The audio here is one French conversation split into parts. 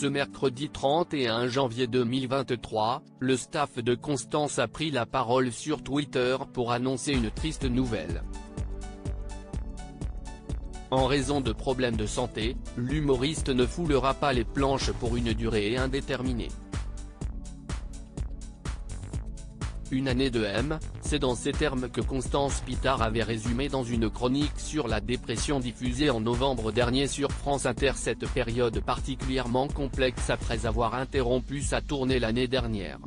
Ce mercredi 31 janvier 2023, le staff de Constance a pris la parole sur Twitter pour annoncer une triste nouvelle. En raison de problèmes de santé, l'humoriste ne foulera pas les planches pour une durée indéterminée. Une année de M, c'est dans ces termes que Constance Pittard avait résumé dans une chronique sur la dépression diffusée en novembre dernier sur France Inter cette période particulièrement complexe après avoir interrompu sa tournée l'année dernière.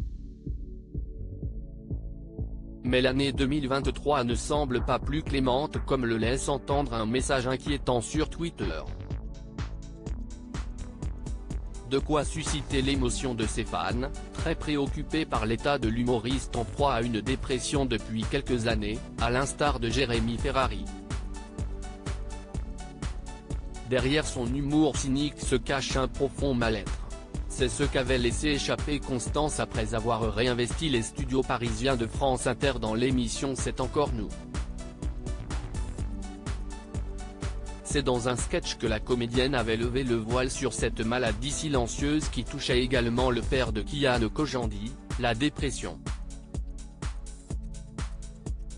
Mais l'année 2023 ne semble pas plus clémente comme le laisse entendre un message inquiétant sur Twitter. De quoi susciter l'émotion de ses fans, très préoccupés par l'état de l'humoriste en proie à une dépression depuis quelques années, à l'instar de Jérémy Ferrari. Derrière son humour cynique se cache un profond mal-être. C'est ce qu'avait laissé échapper Constance après avoir réinvesti les studios parisiens de France Inter dans l'émission C'est encore nous. C'est dans un sketch que la comédienne avait levé le voile sur cette maladie silencieuse qui touchait également le père de Kian Kojandi, la dépression.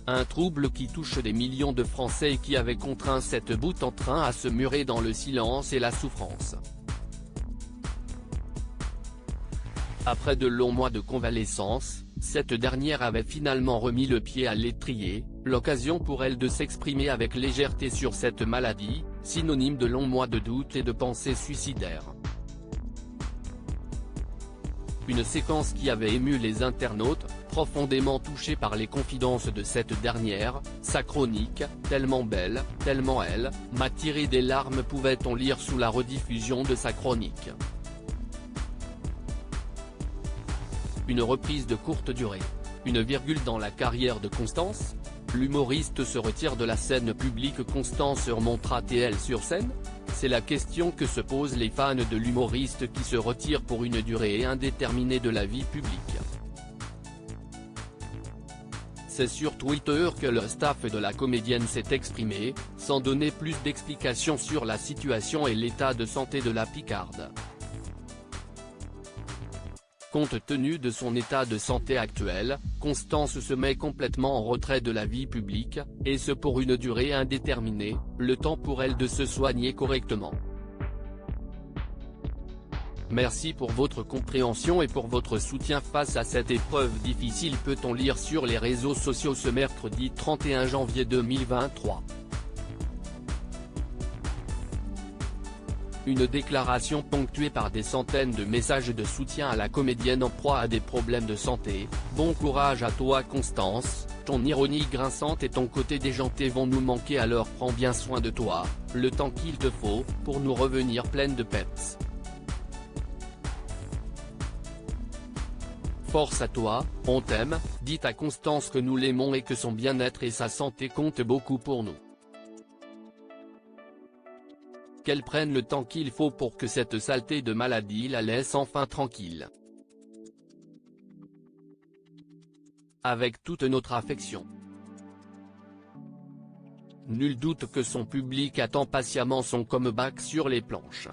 Un trouble qui touche des millions de Français et qui avait contraint cette boute en train à se murer dans le silence et la souffrance. Après de longs mois de convalescence, cette dernière avait finalement remis le pied à l'étrier, l'occasion pour elle de s'exprimer avec légèreté sur cette maladie, synonyme de longs mois de doute et de pensées suicidaires. Une séquence qui avait ému les internautes, profondément touchés par les confidences de cette dernière. Sa chronique, tellement belle, tellement elle, m'a tiré des larmes, pouvait-on lire sous la rediffusion de sa chronique. Une reprise de courte durée. Une virgule dans la carrière de Constance ? L'humoriste se retire de la scène publique. Constance remontera-t-elle sur scène ? C'est la question que se posent les fans de l'humoriste qui se retire pour une durée indéterminée de la vie publique. C'est sur Twitter que le staff de la comédienne s'est exprimé, sans donner plus d'explications sur la situation et l'état de santé de la Picarde. Compte tenu de son état de santé actuel, Constance se met complètement en retrait de la vie publique, et ce pour une durée indéterminée, le temps pour elle de se soigner correctement. Merci pour votre compréhension et pour votre soutien face à cette épreuve difficile, peut-on lire sur les réseaux sociaux ce mercredi 31 janvier 2023. Une déclaration ponctuée par des centaines de messages de soutien à la comédienne en proie à des problèmes de santé. Bon courage à toi Constance, ton ironie grinçante et ton côté déjanté vont nous manquer, alors prends bien soin de toi, le temps qu'il te faut, pour nous revenir pleine de peps. Force à toi, on t'aime, dites à Constance que nous l'aimons et que son bien-être et sa santé comptent beaucoup pour nous. Qu'elle prenne le temps qu'il faut pour que cette saleté de maladie la laisse enfin tranquille. Avec toute notre affection. Nul doute que son public attend patiemment son comeback sur les planches.